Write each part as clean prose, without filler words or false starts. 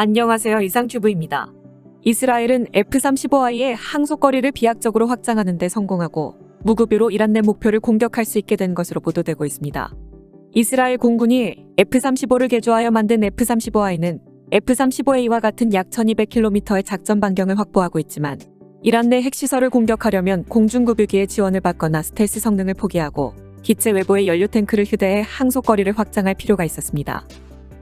안녕하세요. 이상튜브입니다. 이스라엘은 F-35I의 항속거리를 비약적으로 확장하는 데 성공하고 무급유로 이란 내 목표를 공격할 수 있게 된 것으로 보도되고 있습니다. 이스라엘 공군이 F-35를 개조하여 만든 F-35I는 F-35A와 같은 약 1200km의 작전 반경을 확보하고 있지만 이란 내 핵시설을 공격하려면 공중급유기의 지원을 받거나 스텔스 성능을 포기하고 기체 외부의 연료 탱크를 휴대해 항속거리를 확장할 필요가 있었습니다.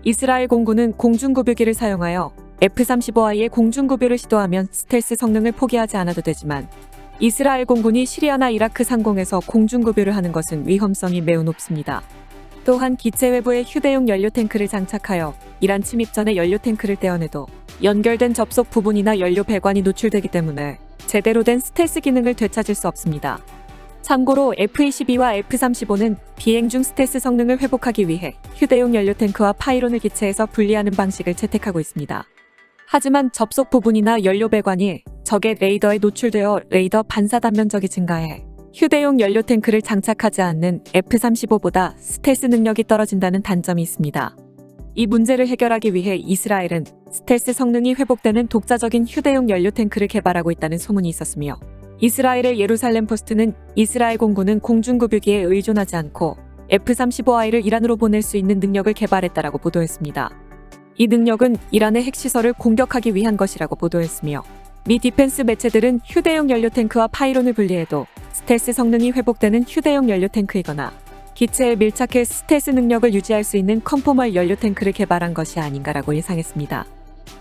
이스라엘 공군은 공중급유기를 사용하여 F-35I의 공중급유를 시도하면 스텔스 성능을 포기하지 않아도 되지만 이스라엘 공군이 시리아나 이라크 상공에서 공중급유를 하는 것은 위험성이 매우 높습니다. 또한 기체 외부에 휴대용 연료 탱크를 장착하여 이란 침입 전에 연료 탱크를 떼어내도 연결된 접속 부분이나 연료 배관이 노출되기 때문에 제대로 된 스텔스 기능을 되찾을 수 없습니다. 참고로 F-22와 F-35는 비행 중 스텔스 성능을 회복하기 위해 휴대용 연료 탱크와 파이론을 기체에서 분리하는 방식을 채택하고 있습니다. 하지만 접속 부분이나 연료 배관이 적의 레이더에 노출되어 레이더 반사 단면적이 증가해 휴대용 연료 탱크를 장착하지 않는 F-35보다 스텔스 능력이 떨어진다는 단점이 있습니다. 이 문제를 해결하기 위해 이스라엘은 스텔스 성능이 회복되는 독자적인 휴대용 연료 탱크를 개발하고 있다는 소문이 있었으며 이스라엘의 예루살렘 포스트는 이스라엘 공군은 공중급유기에 의존하지 않고 F-35I를 이란으로 보낼 수 있는 능력을 개발했다라고 보도했습니다. 이 능력은 이란의 핵시설을 공격하기 위한 것이라고 보도했으며 미 디펜스 매체들은 휴대용 연료 탱크와 파이론을 분리해도 스텔스 성능이 회복되는 휴대용 연료 탱크이거나 기체에 밀착해 스텔스 능력을 유지할 수 있는 컨포멀 연료 탱크를 개발한 것이 아닌가라고 예상했습니다.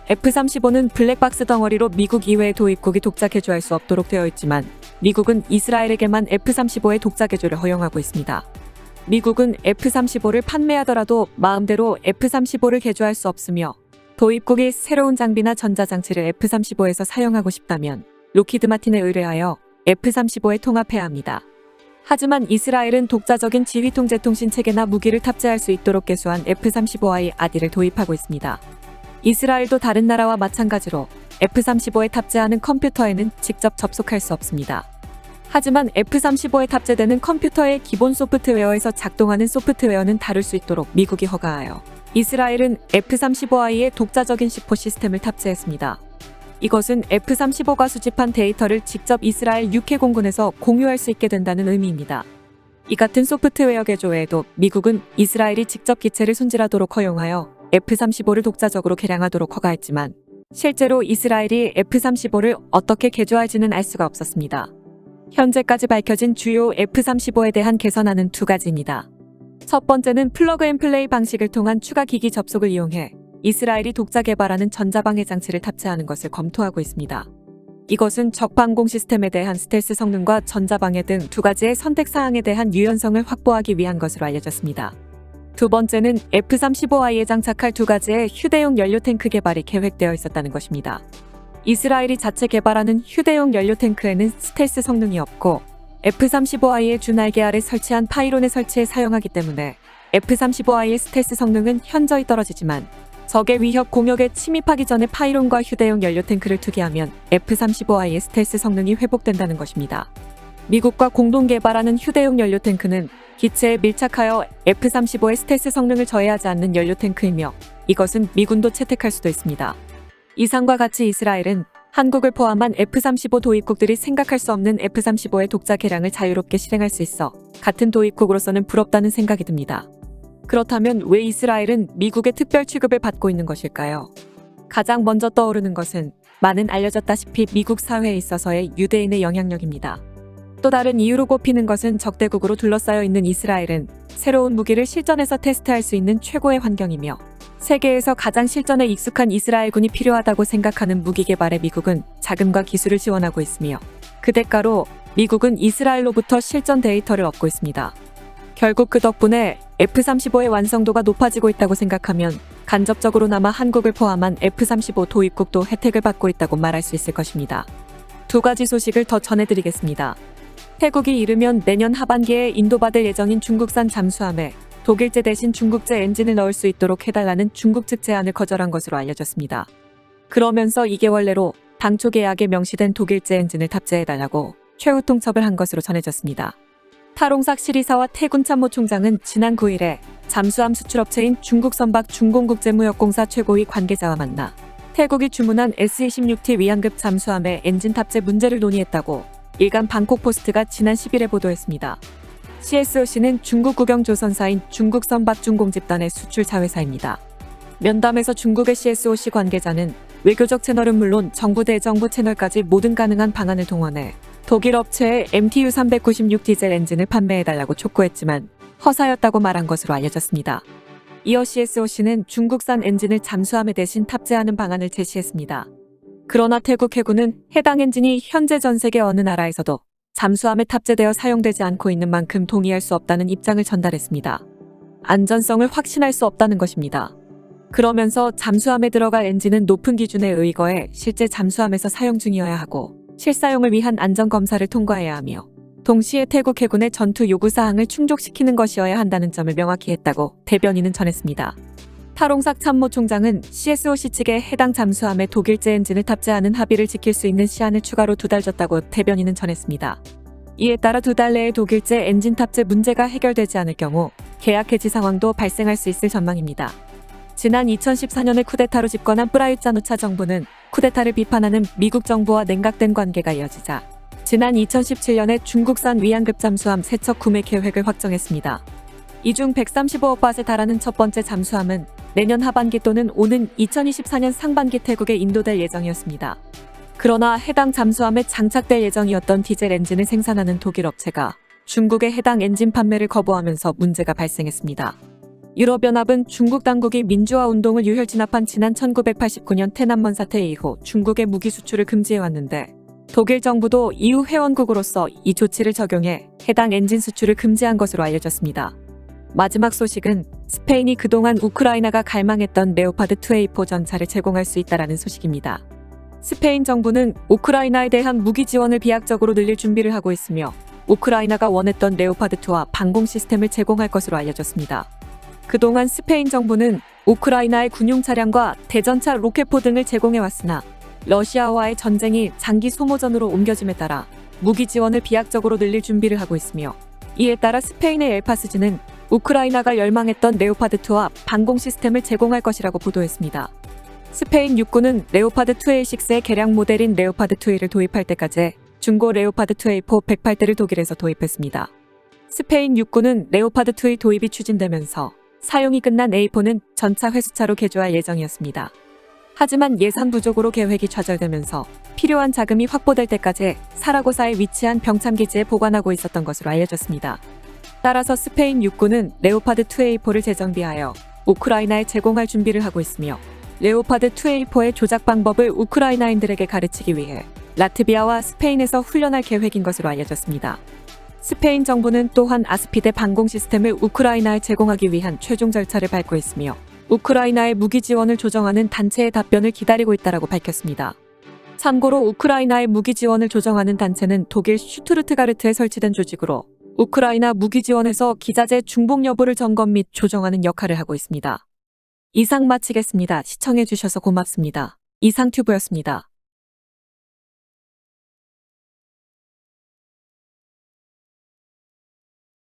F-35는 블랙박스 덩어리로 미국 이외의 도입국이 독자 개조할 수 없도록 되어 있지만 미국은 이스라엘에게만 F-35의 독자 개조를 허용하고 있습니다. 미국은 F-35를 판매하더라도 마음대로 F-35를 개조할 수 없으며 도입국이 새로운 장비나 전자장치를 F-35에서 사용하고 싶다면 록히드 마틴에 의뢰하여 F-35에 통합해야 합니다. 하지만 이스라엘은 독자적인 지휘통제통신 체계나 무기를 탑재할 수 있도록 개조한 F-35I 아디를 도입하고 있습니다. 이스라엘도 다른 나라와 마찬가지로 F-35에 탑재하는 컴퓨터에는 직접 접속할 수 없습니다. 하지만 F-35에 탑재되는 컴퓨터의 기본 소프트웨어에서 작동하는 소프트웨어는 다룰 수 있도록 미국이 허가하여 이스라엘은 F-35I의 독자적인 C4 시스템을 탑재했습니다. 이것은 F-35가 수집한 데이터를 직접 이스라엘 육해 공군에서 공유할 수 있게 된다는 의미입니다. 이 같은 소프트웨어 개조 외에도 미국은 이스라엘이 직접 기체를 손질하도록 허용하여 F-35를 독자적으로 개량하도록 허가했지만 실제로 이스라엘이 F-35를 어떻게 개조할지는 알 수가 없었습니다. 현재까지 밝혀진 주요 F-35에 대한 개선안은 두 가지입니다. 첫 번째는 플러그앤플레이 방식을 통한 추가 기기 접속을 이용해 이스라엘이 독자 개발하는 전자방해 장치를 탑재하는 것을 검토하고 있습니다. 이것은 적방공 시스템에 대한 스텔스 성능과 전자방해 등 두 가지의 선택사항에 대한 유연성을 확보하기 위한 것으로 알려졌습니다. 두 번째는 F-35I에 장착할 두 가지의 휴대용 연료 탱크 개발이 계획되어 있었다는 것입니다. 이스라엘이 자체 개발하는 휴대용 연료 탱크에는 스텔스 성능이 없고 F-35I의 주날개 아래 설치한 파이론에 설치해 사용하기 때문에 F-35I의 스텔스 성능은 현저히 떨어지지만 적의 위협 공역에 침입하기 전에 파이론과 휴대용 연료 탱크를 투기하면 F-35I의 스텔스 성능이 회복된다는 것입니다. 미국과 공동 개발하는 휴대용 연료 탱크는 기체에 밀착하여 F-35의 스텔스 성능을 저해하지 않는 연료 탱크이며 이것은 미군도 채택할 수도 있습니다. 이상과 같이 이스라엘은 한국을 포함한 F-35 도입국들이 생각할 수 없는 F-35의 독자 개량을 자유롭게 실행할 수 있어 같은 도입국으로서는 부럽다는 생각이 듭니다. 그렇다면 왜 이스라엘은 미국의 특별 취급을 받고 있는 것일까요? 가장 먼저 떠오르는 것은 많은 알려졌다시피 미국 사회에 있어서의 유대인의 영향력입니다. 또 다른 이유로 꼽히는 것은 적대국으로 둘러싸여 있는 이스라엘은 새로운 무기를 실전에서 테스트할 수 있는 최고의 환경이며 세계에서 가장 실전에 익숙한 이스라엘군이 필요하다고 생각하는 무기 개발에 미국은 자금과 기술을 지원하고 있으며 그 대가로 미국은 이스라엘로부터 실전 데이터를 얻고 있습니다. 결국 그 덕분에 F-35의 완성도가 높아지고 있다고 생각하면 간접적으로나마 한국을 포함한 F-35 도입국도 혜택을 받고 있다고 말할 수 있을 것입니다. 두 가지 소식을 더 전해드리겠습니다. 태국이 이르면 내년 하반기에 인도받을 예정인 중국산 잠수함에 독일제 대신 중국제 엔진을 넣을 수 있도록 해달라는 중국 측 제안을 거절한 것으로 알려졌습니다. 그러면서 2개월 내로 당초 계약에 명시된 독일제 엔진을 탑재해달라고 최후 통첩을 한 것으로 전해졌습니다. 타롱삭 시리사와 태군 참모총장은 지난 9일에 잠수함 수출업체인 중국 선박 중공국제무역공사 최고위 관계자와 만나 태국이 주문한 S-26T 위안급 잠수함의 엔진 탑재 문제를 논의했다고 일간 방콕포스트가 지난 10일에 보도했습니다. CSOC는 중국 국영조선사인 중국 선박 중공집단의 수출 자회사입니다. 면담에서 중국의 CSOC 관계자는 외교적 채널은 물론 정부 대정부 채널까지 모든 가능한 방안을 동원해 독일 업체에 MTU 396 디젤 엔진을 판매해달라고 촉구했지만 허사였다고 말한 것으로 알려졌습니다. 이어 CSOC는 중국산 엔진을 잠수함에 대신 탑재하는 방안을 제시했습니다. 그러나 태국 해군은 해당 엔진이 현재 전 세계 어느 나라에서도 잠수함에 탑재되어 사용되지 않고 있는 만큼 동의할 수 없다는 입장을 전달했습니다. 안전성을 확신할 수 없다는 것입니다. 그러면서 잠수함에 들어갈 엔진은 높은 기준에 의거해 실제 잠수함에서 사용 중이어야 하고 실사용을 위한 안전검사를 통과해야 하며 동시에 태국 해군의 전투 요구사항을 충족시키는 것이어야 한다는 점을 명확히 했다고 대변인은 전했습니다. 타롱삭 참모총장은 CSOC 측에 해당 잠수함에 독일제 엔진을 탑재하는 합의를 지킬 수 있는 시한을 추가로 2달 줬다고 대변인은 전했습니다. 이에 따라 2달 내에 독일제 엔진 탑재 문제가 해결되지 않을 경우 계약 해지 상황도 발생할 수 있을 전망입니다. 지난 2014년에 쿠데타로 집권한 프라윕 짜누차 정부는 쿠데타를 비판하는 미국 정부와 냉각된 관계가 이어지자 지난 2017년에 중국산 위안급 잠수함 3척 구매 계획을 확정했습니다. 이 중 135억 바트에 달하는 첫 번째 잠수함은 내년 하반기 또는 오는 2024년 상반기 태국에 인도될 예정이었습니다. 그러나 해당 잠수함에 장착될 예정이었던 디젤 엔진을 생산하는 독일 업체가 중국의 해당 엔진 판매를 거부하면서 문제가 발생했습니다. 유럽연합은 중국 당국이 민주화 운동을 유혈 진압한 지난 1989년 테난먼 사태 이후 중국의 무기 수출을 금지해왔는데 독일 정부도 EU 회원국으로서 이 조치를 적용해 해당 엔진 수출을 금지한 것으로 알려졌습니다. 마지막 소식은 스페인이 그동안 우크라이나가 갈망했던 레오파드 2A4 전차를 제공할 수 있다라는 소식입니다. 스페인 정부는 우크라이나에 대한 무기 지원을 비약적으로 늘릴 준비를 하고 있으며 우크라이나가 원했던 레오파드2와 방공 시스템을 제공할 것으로 알려졌습니다. 그동안 스페인 정부는 우크라이나의 군용 차량과 대전차 로켓포 등을 제공해왔으나 러시아와의 전쟁이 장기 소모전으로 옮겨짐에 따라 무기 지원을 비약적으로 늘릴 준비를 하고 있으며 이에 따라 스페인의 엘파스지는 우크라이나가 열망했던 레오파드2와 방공 시스템을 제공할 것이라고 보도했습니다. 스페인 육군은 레오파드2A6의 개량 모델인 레오파드2A를 도입할 때까지 중고 레오파드2A4 108대를 독일에서 도입했습니다. 스페인 육군은 레오파드2A 도입이 추진되면서 사용이 끝난 A4는 전차 회수차로 개조할 예정이었습니다. 하지만 예산 부족으로 계획이 좌절되면서 필요한 자금이 확보될 때까지 사라고사에 위치한 병참기지에 보관하고 있었던 것으로 알려졌습니다. 따라서 스페인 육군은 레오파드2A4를 재정비하여 우크라이나에 제공할 준비를 하고 있으며 레오파드2A4의 조작 방법을 우크라이나인들에게 가르치기 위해 라트비아와 스페인에서 훈련할 계획인 것으로 알려졌습니다. 스페인 정부는 또한 아스피데 방공 시스템을 우크라이나에 제공하기 위한 최종 절차를 밟고 있으며 우크라이나의 무기 지원을 조정하는 단체의 답변을 기다리고 있다고 밝혔습니다. 참고로 우크라이나의 무기 지원을 조정하는 단체는 독일 슈투르트가르트에 설치된 조직으로 우크라이나 무기 지원에서 기자재 중복 여부를 점검 및 조정하는 역할을 하고 있습니다. 이상 마치겠습니다. 시청해주셔서 고맙습니다. 이상튜브였습니다.